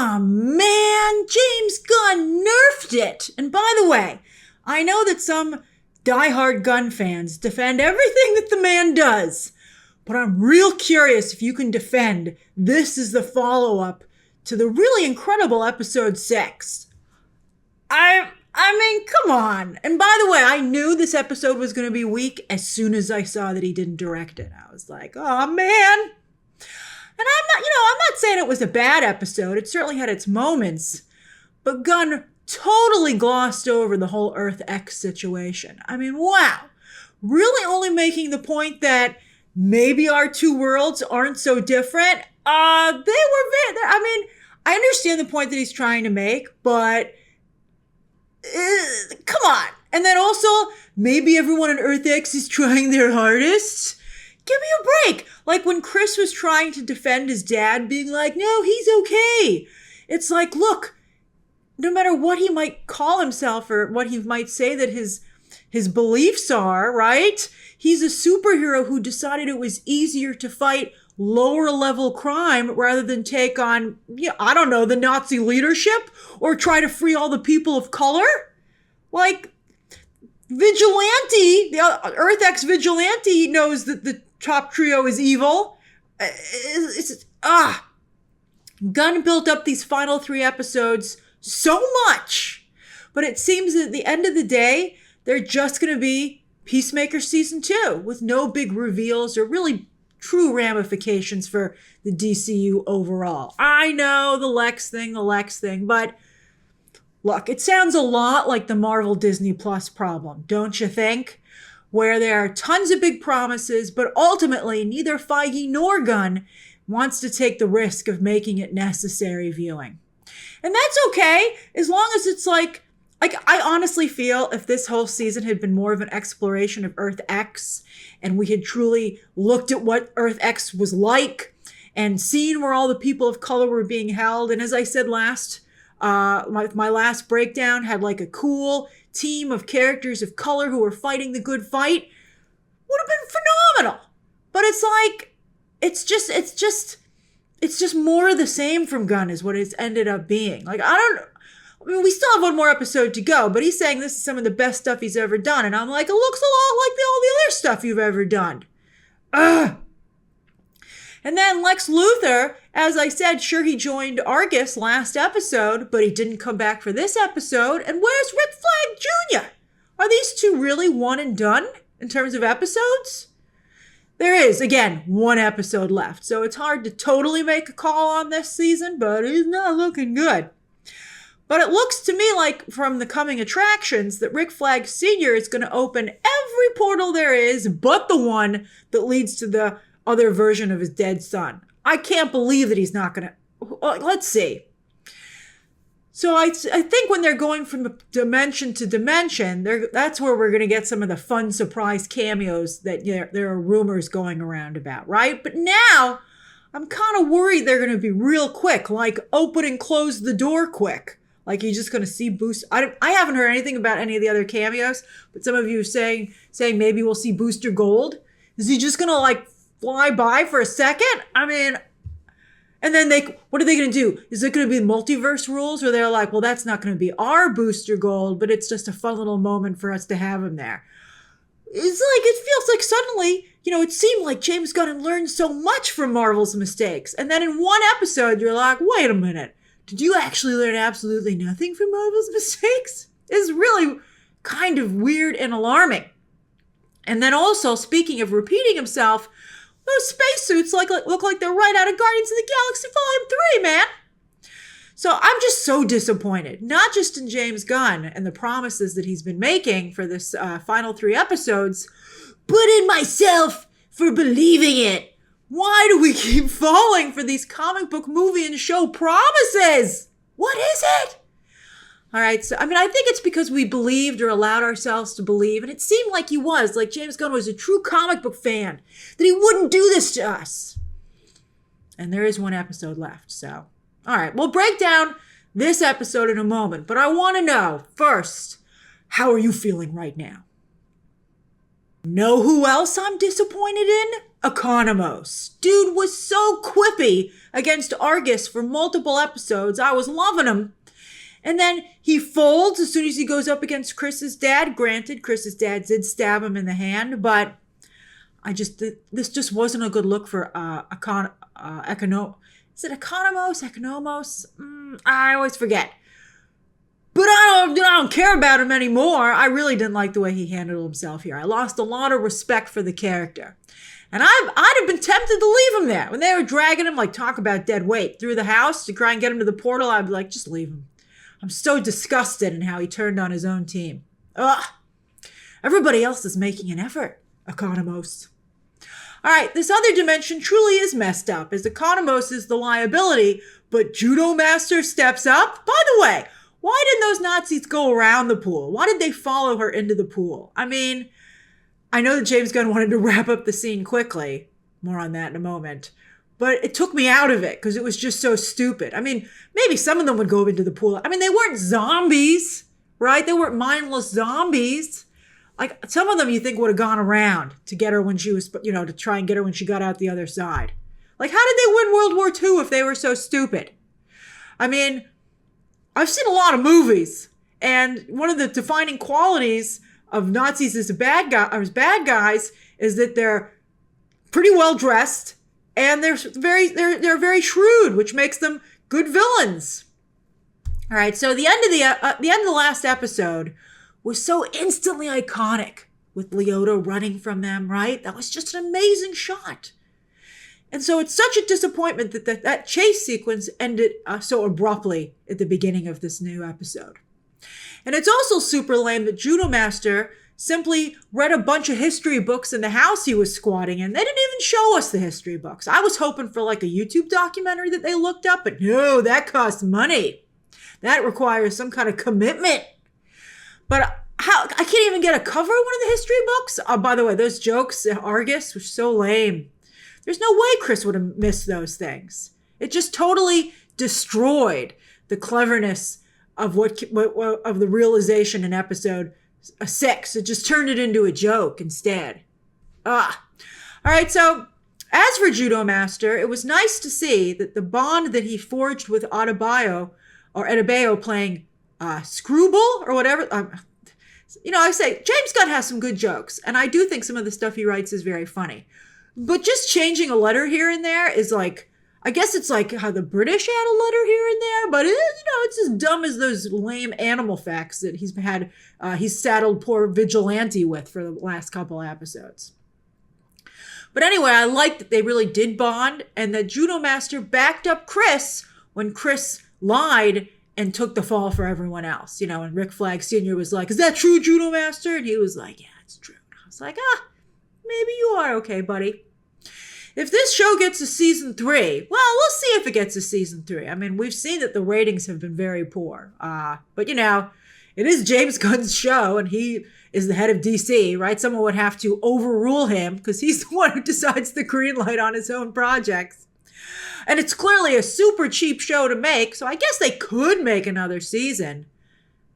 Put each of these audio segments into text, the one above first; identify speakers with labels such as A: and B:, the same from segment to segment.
A: Aw, man, James Gunn nerfed it. And by the way, I know that some diehard Gunn fans defend everything that the man does, but I'm real curious if you can defend this is the follow-up to the really incredible episode 6. I mean, come on. And by the way, I knew this episode was going to be weak as soon as I saw that he didn't direct it. I was like, oh man. And I'm not saying it was a bad episode. It certainly had its moments, but Gunn totally glossed over the whole Earth X situation. I mean, wow. Really only making the point that maybe our two worlds aren't so different. I understand the point that he's trying to make, but come on. And then also, maybe everyone on Earth X is trying their hardest. Give me a break. Like when Chris was trying to defend his dad, being like, no, he's okay. It's like, look, no matter what he might call himself or what he might say that his beliefs are, right? He's a superhero who decided it was easier to fight lower level crime rather than take on, I don't know, the Nazi leadership or try to free all the people of color. Like, Vigilante, the Earth X Vigilante knows that the top trio is evil. Gunn built up these final 3 episodes so much, but it seems that at the end of the day, they're just going to be Peacemaker season 2 with no big reveals or really true ramifications for the DCU overall. I know the Lex thing, but look, it sounds a lot like the Marvel Disney Plus problem, don't you think? Where there are tons of big promises, but ultimately neither Feige nor Gunn wants to take the risk of making it necessary viewing. And that's okay, as long as it's like I honestly feel if this whole season had been more of an exploration of Earth X and we had truly looked at what Earth X was like and seen where all the people of color were being held. And as I said last, my last breakdown had like a cool team of characters of color who were fighting the good fight, would have been phenomenal. But it's like, it's just more of the same from Gunn is what it's ended up being. Like, we still have one more episode to go, but he's saying this is some of the best stuff he's ever done. And I'm like, it looks a lot like all the other stuff you've ever done. Ugh. And then Lex Luthor, as I said, sure, he joined Argus last episode, but he didn't come back for this episode. And where's Rick Flag Jr.? Are these two really one and done in terms of episodes? There is, again, 1 episode left. So it's hard to totally make a call on this season, but it's not looking good. But it looks to me like from the coming attractions that Rick Flag Sr. is going to open every portal there is but the one that leads to the other version of his dead son. I can't believe that he's not going to. Let's see. So I think when they're going from dimension to dimension, that's where we're going to get some of the fun surprise cameos that there are rumors going around about, right? But now I'm kind of worried they're going to be real quick, like open and close the door quick. Like you're just going to see Booster. I haven't heard anything about any of the other cameos, but some of you are saying maybe we'll see Booster Gold. Is he just going to like fly by for a second? I mean, and then what are they going to do? Is it going to be multiverse rules where they're like, well, that's not going to be our Booster Gold, but it's just a fun little moment for us to have him there. It feels like suddenly, it seemed like James Gunn had learned so much from Marvel's mistakes. And then in one episode, you're like, wait a minute. Did you actually learn absolutely nothing from Marvel's mistakes? It's really kind of weird and alarming. And then also, speaking of repeating himself, those spacesuits look like they're right out of Guardians of the Galaxy Volume 3, man. So I'm just so disappointed, not just in James Gunn and the promises that he's been making for this final 3 episodes, but in myself for believing it. Why do we keep falling for these comic book movie and show promises? What is it? All right, so I think it's because we believed or allowed ourselves to believe, and it seemed like he was, like James Gunn was a true comic book fan, that he wouldn't do this to us. And there is 1 episode left, so. All right, we'll break down this episode in a moment, but I want to know, first, how are you feeling right now? Know who else I'm disappointed in? Economos. Dude was so quippy against Argus for multiple episodes. I was loving him. And then he folds as soon as he goes up against Chris's dad. Granted, Chris's dad did stab him in the hand, but this just wasn't a good look for Is it Economos? Economos? I always forget. But I don't care about him anymore. I really didn't like the way he handled himself here. I lost a lot of respect for the character. And I'd have been tempted to leave him there. When they were dragging him, like, talk about dead weight, through the house to try and get him to the portal, I'd be like, just leave him. I'm so disgusted in how he turned on his own team. Ugh. Everybody else is making an effort, Economos. All right, this other dimension truly is messed up, as Economos is the liability, but Judo Master steps up? By the way, why didn't those Nazis go around the pool? Why did they follow her into the pool? I mean, I know that James Gunn wanted to wrap up the scene quickly. More on that in a moment. But it took me out of it because it was just so stupid. I mean, maybe some of them would go into the pool. I mean, they weren't zombies, right? They weren't mindless zombies. Like, some of them you think would have gone around to get her when she was, to try and get her when she got out the other side. Like, how did they win World War II if they were so stupid? I mean, I've seen a lot of movies, and one of the defining qualities of Nazis as bad guys is that they're pretty well dressed, and they're very shrewd, which makes them good villains. All right, so the end of the last episode was so instantly iconic with Leota running from them, right? That was just an amazing shot. And so it's such a disappointment that chase sequence ended so abruptly at the beginning of this new episode. And it's also super lame that Judo Master simply read a bunch of history books in the house he was squatting in. They didn't even show us the history books. I was hoping for like a YouTube documentary that they looked up, but no, that costs money. That requires some kind of commitment. But how? I can't even get a cover of one of the history books. By the way, those jokes at Argus were so lame. There's no way Chris would have missed those things. It just totally destroyed the cleverness of of the realization in episode 6. It just turned it into a joke instead. All right, so as for Judo Master, it was nice to see that the bond that he forged with Adebayo playing Screwball or whatever. I say James Gunn has some good jokes, and I do think some of the stuff he writes is very funny. But just changing a letter here and there is like, I guess it's like how the British had a letter here and there, but it's as dumb as those lame animal facts that he's saddled poor Vigilante with for the last couple of episodes. But anyway, I like that they really did bond, and that Judo Master backed up Chris when Chris lied and took the fall for everyone else. And Rick Flag Sr. was like, "Is that true, Judo Master?" And he was like, "Yeah, it's true." And I was like, maybe you are okay, buddy. If this show gets a season 3, well, we'll see if it gets a season 3. I mean, we've seen that the ratings have been very poor. But it is James Gunn's show, and he is the head of DC, right? Someone would have to overrule him because he's the one who decides the green light on his own projects. And it's clearly a super cheap show to make, so I guess they could make another season.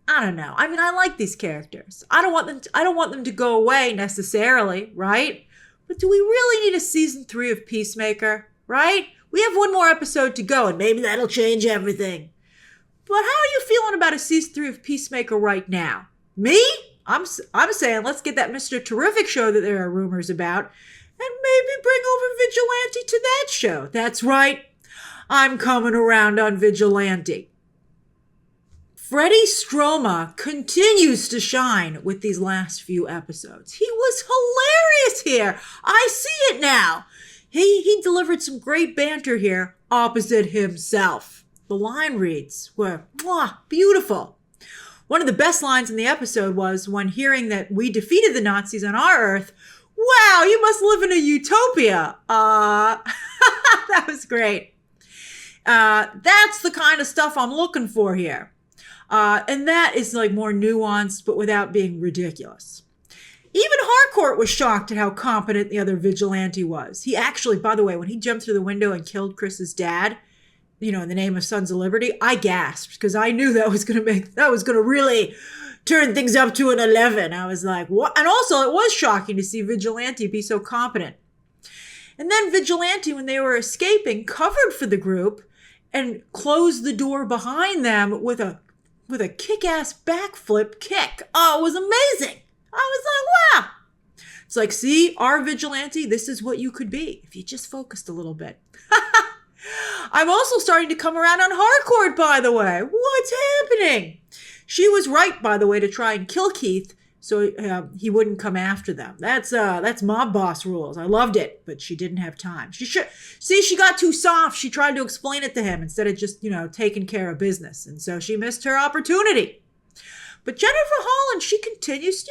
A: I don't know. I mean, I like these characters. I don't want them to go away necessarily, right? But do we really need a season 3 of Peacemaker, right? We have one more episode to go, and maybe that'll change everything. But how are you feeling about a season 3 of Peacemaker right now? Me? I'm saying let's get that Mr. Terrific show that there are rumors about, and maybe bring over Vigilante to that show. That's right. I'm coming around on Vigilante. Freddie Stroma continues to shine with these last few episodes. He was hilarious here. I see it now. He delivered some great banter here opposite himself. The line reads were beautiful. One of the best lines in the episode was when hearing that we defeated the Nazis on our Earth. Wow, you must live in a utopia. That was great. That's the kind of stuff I'm looking for here. And that is like more nuanced, but without being ridiculous. Even Harcourt was shocked at how competent the other Vigilante was. He actually, by the way, when he jumped through the window and killed Chris's dad, in the name of Sons of Liberty, I gasped because I knew that was going to really turn things up to an 11. I was like, what? And also it was shocking to see Vigilante be so competent. And then Vigilante, when they were escaping, covered for the group and closed the door behind them with a kick-ass backflip kick. Oh, it was amazing. I was like, wow. It's like, see, our Vigilante, this is what you could be if you just focused a little bit. I'm also starting to come around on Harcourt, by the way. What's happening? She was right, by the way, to try and kill Keith so he wouldn't come after them. That's mob boss rules. I loved it, but she didn't have time. She got too soft. She tried to explain it to him instead of just, taking care of business. And so she missed her opportunity. But Jennifer Holland, she continues,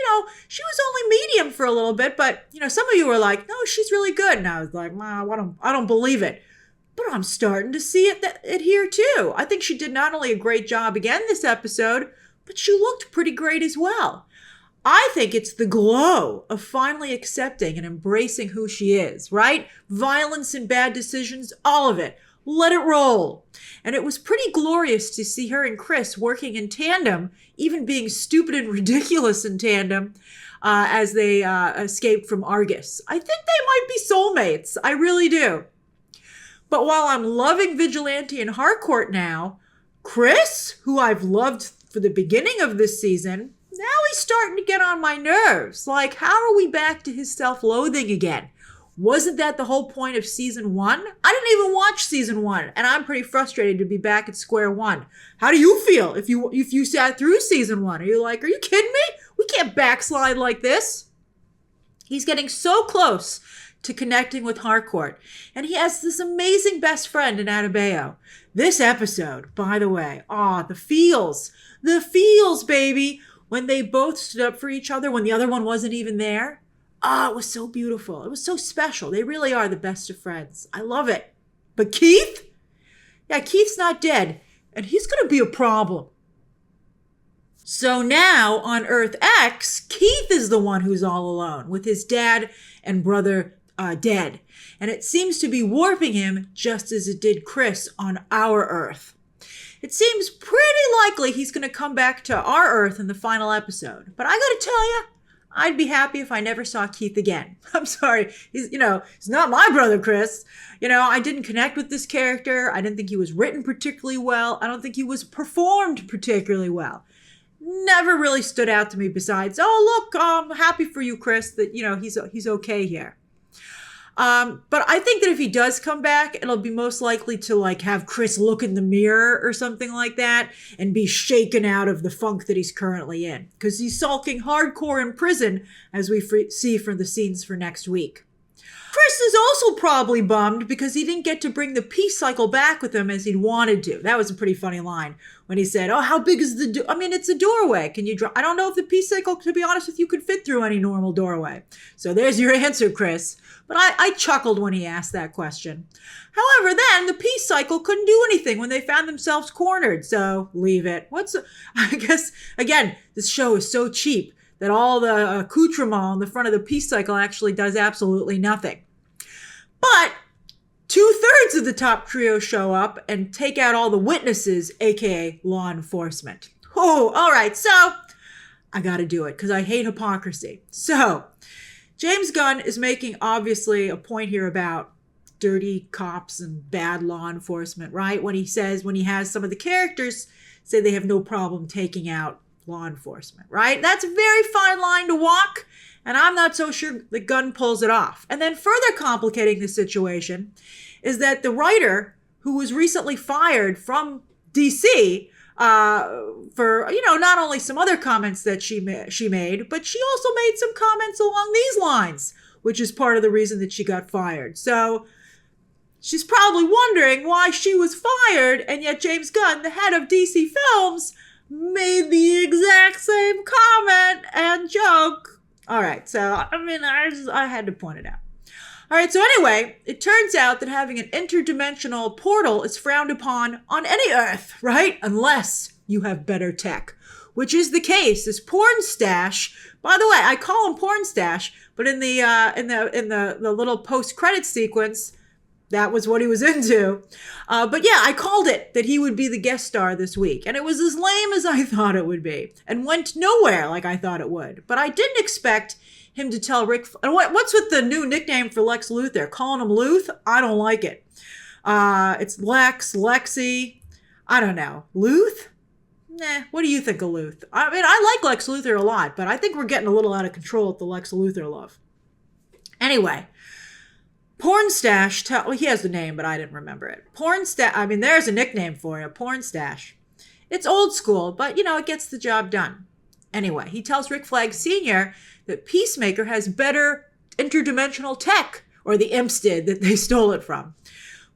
A: she was only medium for a little bit, but, some of you were like, no, she's really good. And I was like, wow, I don't believe it. But I'm starting to see it here too. I think she did not only a great job again this episode, but she looked pretty great as well. I think it's the glow of finally accepting and embracing who she is, right? Violence and bad decisions, all of it. Let it roll. And it was pretty glorious to see her and Chris working in tandem, even being stupid and ridiculous in tandem as they escaped from Argus. I think they might be soulmates. I really do. But while I'm loving Vigilante and Harcourt now, Chris, who I've loved for the beginning of this season, now he's starting to get on my nerves. Like, how are we back to his self-loathing again? Wasn't that the whole point of season 1? I didn't even watch season 1, and I'm pretty frustrated to be back at square one. How do you feel if you sat through season 1? Are you like, are you kidding me? We can't backslide like this. He's getting so close to connecting with Harcourt, and he has this amazing best friend in Adebayo. This episode, by the way, the feels, baby, when they both stood up for each other when the other one wasn't even there. It was so beautiful. It was so special. They really are the best of friends. I love it. But Keith? Yeah, Keith's not dead, and he's going to be a problem. So now on Earth X, Keith is the one who's all alone with his dad and brother dead. And it seems to be warping him just as it did Chris on our Earth. It seems pretty likely he's going to come back to our Earth in the final episode. But I got to tell you, I'd be happy if I never saw Keith again. I'm sorry. He's not my brother, Chris. I didn't connect with this character. I didn't think he was written particularly well. I don't think he was performed particularly well. Never really stood out to me besides, look, I'm happy for you, Chris, that, he's okay here. But I think that if he does come back, it'll be most likely to have Chris look in the mirror or something like that and be shaken out of the funk that he's currently in, because he's sulking hardcore in prison, as we see from the scenes for next week. Chris is also probably bummed because he didn't get to bring the peace cycle back with him as he'd wanted to. That was a pretty funny line when he said, how big is the it's a doorway. Can you I don't know if the peace cycle, to be honest with you, could fit through any normal doorway. So there's your answer, Chris. But I chuckled when he asked that question. However, then the peace cycle couldn't do anything when they found themselves cornered. So leave it. I guess, again, this show is so cheap that all the accoutrement on the front of the peace cycle actually does absolutely nothing. But 2/3 of the top trio show up and take out all the witnesses, aka law enforcement. Oh, all right. So I got to do it because I hate hypocrisy. So James Gunn is making obviously a point here about dirty cops and bad law enforcement, right? When he has some of the characters say they have no problem taking out law enforcement, right? That's a very fine line to walk, and I'm not so sure the Gunn pulls it off. And then further complicating the situation is that the writer who was recently fired from DC for, not only some other comments that she made, but she also made some comments along these lines, which is part of the reason that she got fired. So she's probably wondering why she was fired, and yet James Gunn, the head of DC Films, made the exact same comment and joke. All right, so I had to point it out. All right, so anyway, it turns out that having an interdimensional portal is frowned upon on any Earth, right? Unless you have better tech, which is the case. This porn stash, by the way, I call him porn stash, but in the little post-credit sequence, that was what he was into. But yeah, I called it that he would be the guest star this week. And it was as lame as I thought it would be and went nowhere like I thought it would. But I didn't expect him to tell Rick, and what's with the new nickname for Lex Luthor? Calling him Luth? I don't like it. It's Lex, Lexi. I don't know. Luth? Nah, what do you think of Luth? I mean, I like Lex Luthor a lot, but I think we're getting a little out of control with the Lex Luthor love. Anyway, Porn Stash, well, he has the name, but I didn't remember it. Porn Stash, I mean, there's a nickname for you, Porn Stash. It's old school, but, it gets the job done. Anyway, he tells Rick Flag Sr. that Peacemaker has better interdimensional tech, or the imps did, that they stole it from.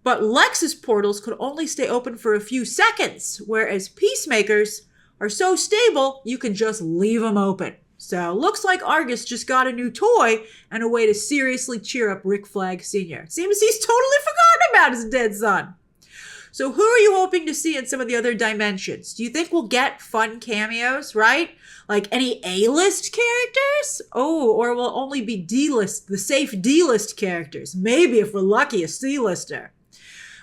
A: But Lex's portals could only stay open for a few seconds, whereas Peacemaker's are so stable, you can just leave them open. So looks like Argus just got a new toy and a way to seriously cheer up Rick Flag Sr. Seems he's totally forgotten about his dead son. So who are you hoping to see in some of the other dimensions? Do you think we'll get fun cameos, right? Like any A-list characters? Oh, or will only be D-list, the safe D-list characters? Maybe if we're lucky, a C-lister.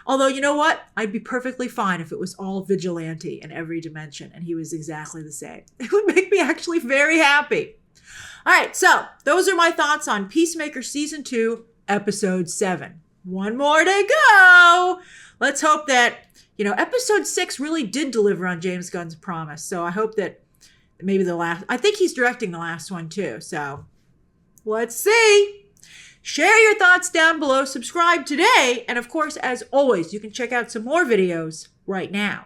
A: Although, you know what? I'd be perfectly fine if it was all Vigilante in every dimension and he was exactly the same. It would make me actually very happy. All right, so those are my thoughts on Peacemaker Season 2, Episode 7. One more to go. Let's hope that, Episode 6 really did deliver on James Gunn's promise. So I hope that maybe I think he's directing the last one too. So let's see. Share your thoughts down below, subscribe today, and of course, as always, you can check out some more videos right now.